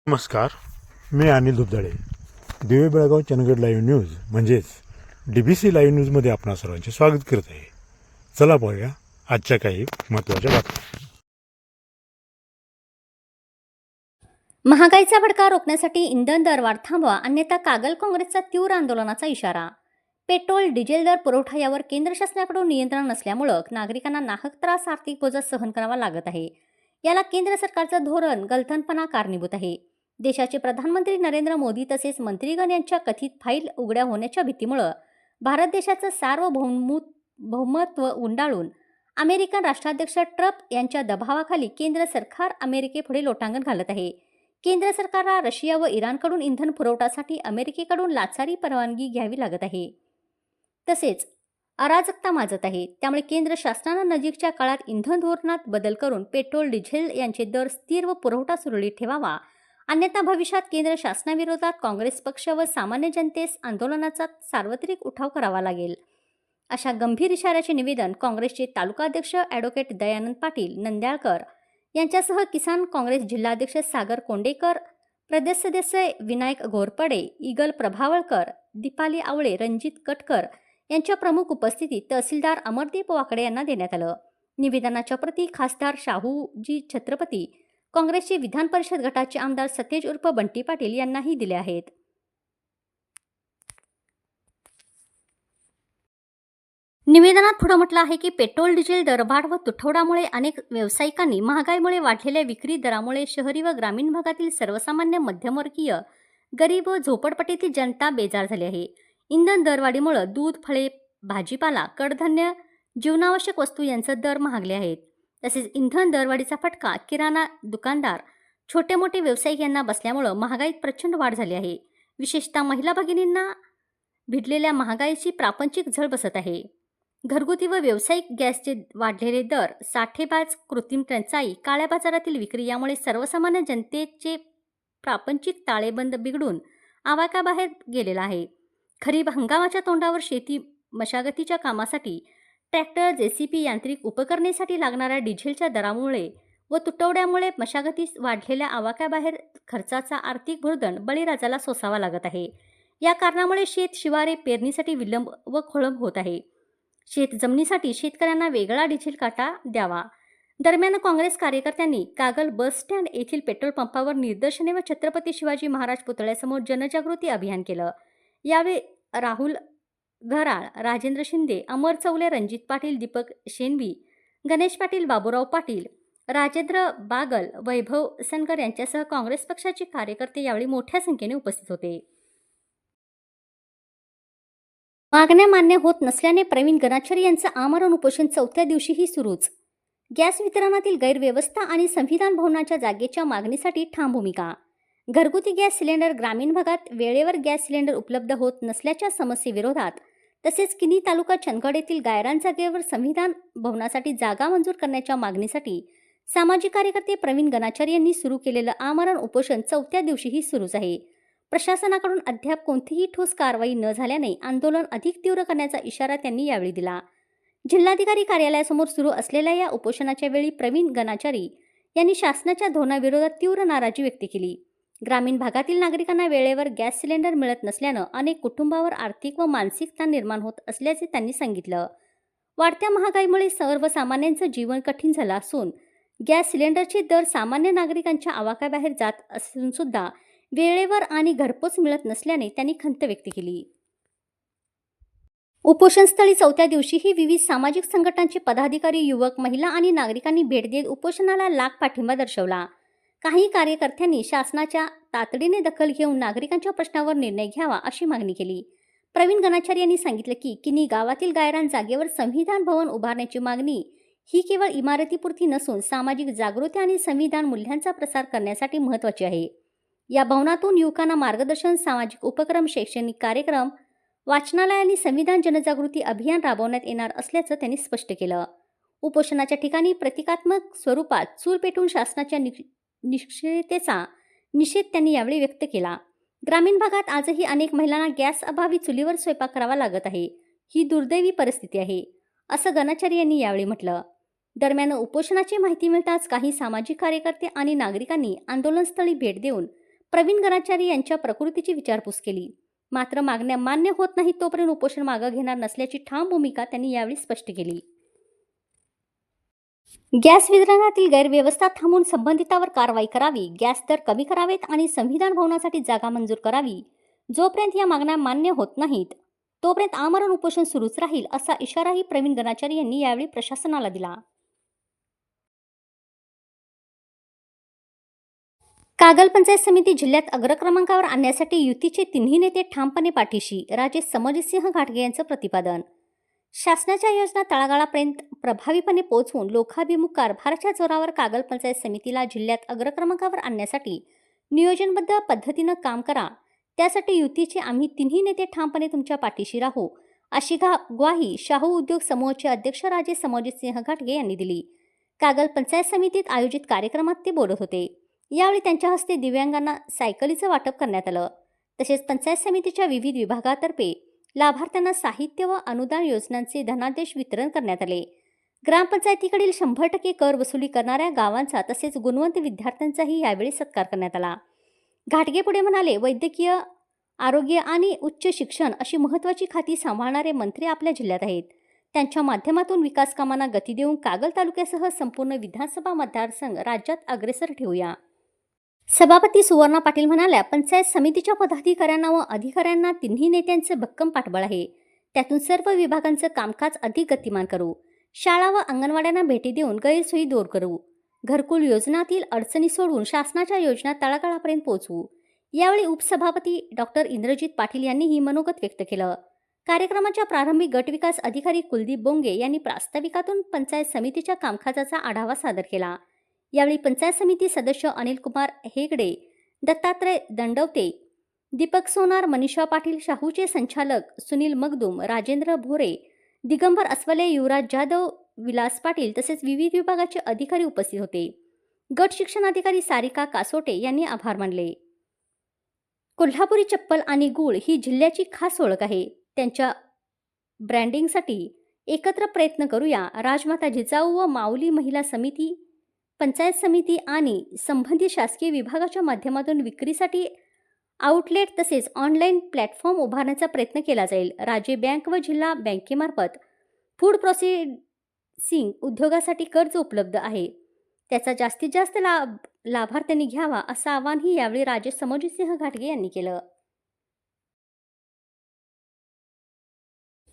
नमस्कार, मी अनिल दुबदाळे. दिवे Belgaum Chandgad live news म्हणजेच DBC लाईव्ह न्यूजमध्ये आपणा सर्वांचे स्वागत करत आहे. चला पाहूया आजच्या काही महत्त्वाच्या बातम्या. महागाईचा भडका रोखण्यासाठी इंधन दरवाढ थांबवा, अन्यथा कागल काँग्रेसचा तीव्र आंदोलनाचा इशारा. पेट्रोल डिझेल दर पुरवठा यावर केंद्र शासनाकडून नियंत्रण नसल्यामुळे नागरिकांना नाहक त्रास, आर्थिक बोजा सहन करावा लागत आहे. याला केंद्र सरकारचं धोरण गलथनपणा कारणीभूत आहे. देशाचे प्रधानमंत्री नरेंद्र मोदी तसेच मंत्रीगण यांच्या कथित फाईल उघड्या होण्याच्या भीतीमुळे भारत देशाचं सार्वभौमत्व गुंडाळून अमेरिकन राष्ट्राध्यक्ष ट्रम्प यांच्या दबावाखाली केंद्र सरकार अमेरिकेपुढे लोटांगण घालत आहे. केंद्र सरकारला रशिया व इराणकडून इंधन पुरवठ्यासाठी अमेरिकेकडून लाचारी परवानगी घ्यावी लागत आहे. तसेच अराजकता माजत आहे. त्यामुळे केंद्र शासनानं नजीकच्या काळात इंधन धोरणात बदल करून पेट्रोल डिझेल यांचे दर स्थिर व पुरवठा सुरळीत ठेवावा, अन्यथा भविष्यात केंद्र शासनाविरोधात काँग्रेस पक्ष व सामान्य जनतेस आंदोलनाचा सार्वत्रिक उठाव करावा लागेल, अशा गंभीर इशाऱ्याचे निवेदन काँग्रेसचे तालुकाध्यक्ष ॲडव्होकेट दयानंद पाटील नंद्याळकर यांच्यासह किसान काँग्रेस जिल्हाध्यक्ष सागर कोंडेकर, प्रदेश सदस्य विनायक घोरपडे, इगल प्रभावळकर, दीपाली आवळे, रणजित कटकर यांच्या प्रमुख उपस्थितीत तहसीलदार अमरदीप वाकडे यांना देण्यात आलं. निवेदनाच्या प्रती खासदार शाहूजी छत्रपती, काँग्रेसचे विधान परिषद गटाचे आमदार सतेज उर्फ बंटी पाटील यांनाही दिले आहेत. निवेदनात पुढे म्हटलं आहे की पेट्रोल डिझेल दरवाढ व तुटवड्यामुळे अनेक व्यावसायिकांनी महागाईमुळे वाढलेल्या विक्री दरामुळे शहरी व ग्रामीण भागातील सर्वसामान्य मध्यमवर्गीय, गरीब व झोपडपट्टीतील जनता बेजार झाली आहे. इंधन दरवाढीमुळे दूध, फळे, भाजीपाला, कडधान्य, जीवनावश्यक वस्तू यांचे दर महागले आहेत. तसेच इंधन दरवाढीचा फटका किराणा दुकानदार, छोटे मोठे व्यावसायिक यांना बसल्यामुळे महागाईत प्रचंड वाढ झाली आहे. विशेषतः महिला भगिनींना भिडलेल्या महागाईची प्रापंचिक झळ बसत आहे. घरगुती व व्यावसायिक गॅसचे वाढलेले दर, साठेबाज, कृत्रिम टंचाई, काळ्या बाजारातील विक्री यामुळे सर्वसामान्य जनतेचे प्रापंचिक ताळेबंद बिघडून आवाक्याबाहेर गेलेला आहे. खरीप हंगामाच्या तोंडावर शेती मशागतीच्या कामासाठी ट्रॅक्टर, JCB, यांत्रिक उपकरणेसाठी लागणाऱ्या डिझेलच्या दरामुळे व तुटवड्यामुळे मशागतीस वाढलेल्या आवाक्याबाहेर खर्चाचा आर्थिक भुर्दंड बळीराजाला सोसावा लागत आहे. या कारणामुळे शेत शिवारे पेरणीसाठी विलंब व खोळंब होत आहे. शेत जमिनीसाठी शेतकऱ्यांना वेगळा डिझेल काटा द्यावा. दरम्यान काँग्रेस कार्यकर्त्यांनी कागल बस स्टँड येथील पेट्रोल पंपावर निदर्शने व छत्रपती शिवाजी महाराज पुतळ्यासमोर जनजागृती अभियान केलं. यावेळी राहुल घराळ, राजेंद्र शिंदे, अमर चौले, रणजित पाटील, दीपक शेणवी, गणेश पाटील, बाबूराव पाटील, राजेंद्र बागल, वैभव सनगर यांच्यासह काँग्रेस पक्षाचे कार्यकर्ते यावेळी मोठ्या संख्येने उपस्थित होते. मागण्या मान्य होत नसल्याने प्रवीण गणाचारी यांचं आमरण उपोषण चौथ्या दिवशीही सुरूच. गॅस वितरणातील गैरव्यवस्था आणि संविधान भवनाच्या जागेच्या मागणीसाठी ठाम भूमिका. घरगुती गॅस सिलेंडर, ग्रामीण भागात वेळेवर गॅस सिलेंडर उपलब्ध होत नसल्याच्या समस्येविरोधात तसेच किनी तालुका चंदगड येथील गायरान जागेवर संविधान भवनासाठी जागा मंजूर करण्याच्या मागणीसाठी सामाजिक कार्यकर्ते प्रवीण गणाचारी यांनी सुरू केलेलं आमरण उपोषण चौथ्या दिवशीही सुरूच आहे. प्रशासनाकडून अद्याप कोणतीही ठोस कारवाई न झाल्याने आंदोलन अधिक तीव्र करण्याचा इशारा त्यांनी यावेळी दिला. जिल्हाधिकारी कार्यालयासमोर सुरू असलेल्या या उपोषणाच्या वेळी प्रवीण गणाचारी यांनी शासनाच्या धोरणाविरोधात तीव्र नाराजी व्यक्त केली. ग्रामीण भागातील नागरिकांना वेळेवर गॅस सिलेंडर मिळत नसल्यानं अनेक कुटुंबावर आर्थिक व मानसिक ताण निर्माण होत असल्याचे त्यांनी सांगितलं. वाढत्या महागाईमुळे सर्वसामान्यांचं जीवन कठीण झालं असून गॅस सिलेंडरचे दर सामान्य नागरिकांच्या आवाक्याबाहेर जात असून सुद्धा वेळेवर आणि घरपोच मिळत नसल्याने त्यांनी खंत व्यक्त केली. उपोषणस्थळी चौथ्या दिवशीही विविध सामाजिक संघटनांचे पदाधिकारी, युवक, महिला आणि नागरिकांनी भेट देत उपोषणाला लाख पाठिंबा दर्शवला. काही कार्यकर्त्यांनी शासनाच्या तातडीने दखल घेऊन नागरिकांच्या प्रश्नावर निर्णय घ्यावा अशी मागणी केली. प्रवीण गणाचारी यांनी सांगितलं की किनी गावातील गायरान जागेवर संविधान भवन उभारण्याची मागणी ही केवळ इमारतीपुरती नसून सामाजिक जागृती आणि संविधान मूल्यांचा प्रसार करण्यासाठी महत्त्वाची आहे. या भवनातून युवकांना मार्गदर्शन, सामाजिक उपक्रम, शैक्षणिक कार्यक्रम, वाचनालय आणि संविधान जनजागृती अभियान राबवण्यात येणार असल्याचं त्यांनी स्पष्ट केलं. उपोषणाच्या ठिकाणी प्रतिकात्मक स्वरूपात चूल पेटून शासनाच्या निष्क्रियतेचा निषेध त्यांनी यावेळी व्यक्त केला. ग्रामीण भागात आजही अनेक महिलांना गॅस अभावी चुलीवर स्वयंपाक करावा लागत आहे. ही दुर्दैवी परिस्थिती आहे, असं गणाचारी यांनी यावेळी म्हटलं. दरम्यान उपोषणाची माहिती मिळताच काही सामाजिक कार्यकर्ते आणि नागरिकांनी आंदोलनस्थळी भेट देऊन प्रवीण गणाचारी यांच्या प्रकृतीची विचारपूस केली. मात्र मागण्या मान्य होत नाहीत तोपर्यंत उपोषण मागे घेणार नसल्याची ठाम भूमिका त्यांनी यावेळी स्पष्ट केली. गॅस वितरणातील गैरव्यवस्था थांबवून संबंधितांवर कारवाई करावी, गॅस दर कमी करावेत आणि संविधान भवनासाठी जागा मंजूर करावी. जोपर्यंत या मागण्या मान्य होत नाहीत तोपर्यंत आमरण उपोषण सुरूच राहील, असा इशाराही प्रवीण गणाचारी यांनी यावेळी प्रशासनाला दिला. कागल पंचायत समिती जिल्ह्यात अग्रक्रमांकावर आणण्यासाठी युतीचे तिन्ही नेते ठामपणे पाठीशी, राजे समजितसिंह घाटगे यांचं प्रतिपादन. शासनाच्या योजना तळागाळापर्यंत प्रभावीपणे पोहोचवून लोकाभिमुख कारभाराच्या जोरावर कागल पंचायत समितीला जिल्ह्यात अग्रक्रमांकावर आणण्यासाठी नियोजनबद्ध पद्धतीनं काम करा. त्यासाठी युतीचे आम्ही तिन्ही नेते ठामपणे तुमच्या पाठीशी राहू, अशी ग्वाही शाहू उद्योग समूहाचे अध्यक्ष राजे समजितसिंह घाटगे यांनी दिली. कागल पंचायत समितीत आयोजित कार्यक्रमात ते बोलत होते. यावेळी त्यांच्या हस्ते दिव्यांगांना सायकलीचं वाटप करण्यात आलं. तसेच पंचायत समितीच्या विविध विभागातर्फे लाभार्थ्यांना साहित्य व अनुदान योजनांचे धनादेश वितरण करण्यात आले. ग्रामपंचायतीकडील 100% कर वसुली करणाऱ्या गावांचा तसेच गुणवंत विद्यार्थ्यांचाही यावेळी सत्कार करण्यात आला. घाटगे पुढे म्हणाले, वैद्यकीय, आरोग्य आणि उच्च शिक्षण अशी महत्त्वाची खाती सांभाळणारे मंत्री आपल्या जिल्ह्यात आहेत. त्यांच्या माध्यमातून विकास कामांना गती देऊन कागल तालुक्यासह संपूर्ण विधानसभा मतदारसंघ राज्यात अग्रेसर ठेवूया. सभापती सुवर्णा पाटील म्हणाल्या, पंचायत समितीच्या पदाधिकाऱ्यांना व अधिकाऱ्यांना तिन्ही नेत्यांचे भक्कम पाठबळ आहे. त्यातून सर्व विभागांचं कामकाज अधिक गतिमान करू. शाळा व अंगणवाड्यांना भेटी देऊन गैरसोयी दूर करू. घरकुल योजनातील अडचणी सोडवून शासनाच्या योजना तळागाळापर्यंत पोहोचवू. यावेळी उपसभापती डॉक्टर इंद्रजित पाटील यांनीही मनोगत व्यक्त केलं. कार्यक्रमाच्या प्रारंभी गटविकास अधिकारी कुलदीप बोंगे यांनी प्रास्ताविकातून पंचायत समितीच्या कामकाजाचा आढावा सादर केला. यावेळी पंचायत समिती सदस्य अनिल कुमार हेगडे, दत्तात्रय दंडवते, दीपक सोनार, मनीषा पाटील, शाहूचे संचालक सुनील मगदूम, राजेंद्र भोरे, दिगंबर अस्वले, युवराज जाधव, विलास पाटील तसेच विविध विभागाचे अधिकारी उपस्थित होते. गट शिक्षणाधिकारी सारिका कासोटे यांनी आभार मानले. कोल्हापुरी चप्पल आणि गूळ ही जिल्ह्याची खास ओळख आहे. त्यांच्या ब्रँडिंगसाठी एकत्र प्रयत्न करूया. राजमाता जिजाऊ व माऊली महिला समिती, पंचायत समिती आणि संबंधित शासकीय विभागाच्या माध्यमातून विक्रीसाठी आउटलेट तसेच ऑनलाईन प्लॅटफॉर्म उभारण्याचा प्रयत्न केला जाईल. राज्य बँक व जिल्हा बँकेमार्फत फूड प्रोसेसिंग उद्योगासाठी कर्ज उपलब्ध आहे. त्याचा जास्तीत जास्त लाभार्थ्यांनी घ्यावा, असं आवाहनही यावेळी राजे समजितसिंह घाटगे यांनी केलं.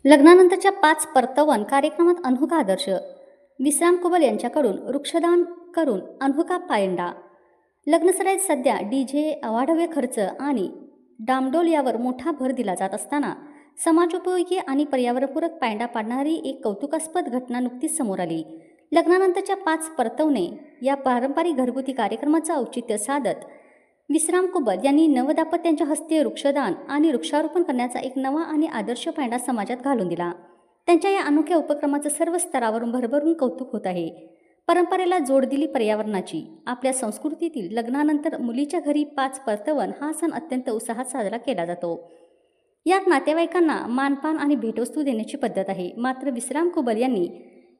लग्नानंतरच्या 5 परतवन कार्यक्रमात अनोखा आदर्श. विश्राम कुबल यांच्याकडून वृक्षदान करून अनोखा पायंडा. लग्नसराईत सध्या डीजे, अवाढव्य खर्च आणि डामडोल यावर मोठा भर दिला जात असताना समाजोपयोगी आणि पर्यावरणपूरक पायंडा पाडणारी एक कौतुकास्पद घटना नुकतीच समोर आली. लग्नानंतरच्या 5 परतवणे या पारंपरिक घरगुती कार्यक्रमाचं औचित्य साधत विश्राम कुबल यांनी नवदाम्पत्यांच्या हस्ते वृक्षदान आणि वृक्षारोपण करण्याचा एक नवा आणि आदर्श पायंडा समाजात घालून दिला. त्यांच्या या अनोख्या उपक्रमाचं सर्व स्तरावरून भरभरून कौतुक होत आहे. परंपरेला जोड दिली पर्यावरणाची. आपल्या संस्कृतीतील लग्नानंतर मुलीच्या घरी 5 परतवन हा सण अत्यंत उत्साहात साजरा केला जातो. यात नातेवाईकांना मानपान आणि भेटवस्तू देण्याची पद्धत आहे. मात्र विश्राम कुबल यांनी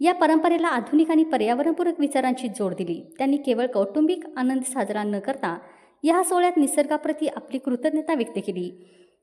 या परंपरेला आधुनिक आणि पर्यावरणपूरक विचारांची जोड दिली. त्यांनी केवळ कौटुंबिक आनंद साजरा न करता या सोहळ्यात निसर्गाप्रती आपली कृतज्ञता व्यक्त केली.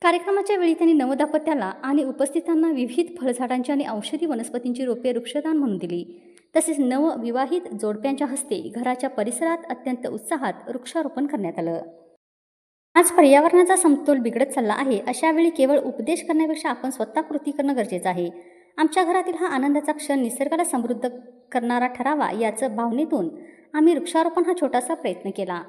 कार्यक्रमाच्या वेळी त्यांनी नवदाम्पत्याला आणि उपस्थितांना विविध फळझाडांची आणि औषधी वनस्पतींची रोपे वृक्षदान म्हणून दिली. तसेच नवविवाहित जोडप्यांच्या हस्ते घराच्या परिसरात अत्यंत उत्साहात वृक्षारोपण करण्यात आलं. आज पर्यावरणाचा समतोल बिघडत चालला आहे. अशा वेळी केवळ उपदेश करण्यापेक्षा आपण स्वतः कृती करणं गरजेचं आहे. आमच्या घरातील हा आनंदाचा क्षण निसर्गाला समृद्ध करणारा ठरावा, याचं भावनेतून आम्ही वृक्षारोपण हा छोटासा प्रयत्न केला.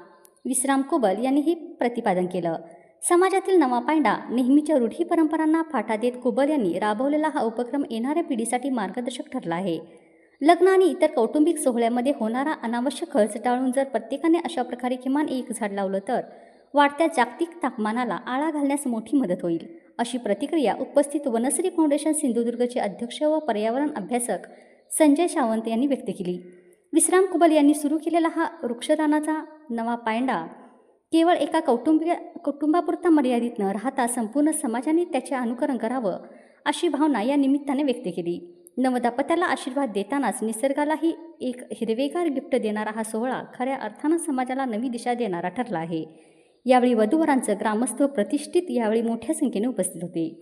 विश्राम कुबल यांनी हे प्रतिपादन केलं. समाजातील नवा पायंडा, नेहमीच्या रूढी परंपरांना फाटा देत कुबल यांनी राबवलेला हा उपक्रम येणाऱ्या पिढीसाठी मार्गदर्शक ठरला आहे. लग्न आणि इतर कौटुंबिक सोहळ्यामध्ये होणारा अनावश्यक खर्च टाळून जर प्रत्येकाने अशा प्रकारे किमान एक झाड लावलं तर वाढत्या जागतिक तापमानाला आळा घालण्यास मोठी मदत होईल, अशी प्रतिक्रिया उपस्थित वनश्री फाउंडेशन सिंधुदुर्गचे अध्यक्ष व पर्यावरण अभ्यासक संजय सावंत यांनी व्यक्त केली. विश्राम कुबल यांनी सुरू केलेला हा वृक्षदानाचा नवा पायंडा केवळ एका कुटुंबापुरता मर्यादित न राहता संपूर्ण समाजाने त्याचे अनुकरण करावं, अशी भावना या निमित्ताने व्यक्त केली. नवदाम्पत्याला आशीर्वाद देतानाच निसर्गालाही एक हिरवेगार गिफ्ट देणारा हा सोहळा खऱ्या अर्थानं समाजाला नवी दिशा देणारा ठरला आहे. यावेळी वधूवरांचं ग्रामस्थ व प्रतिष्ठित यावेळी मोठ्या संख्येने उपस्थित होते.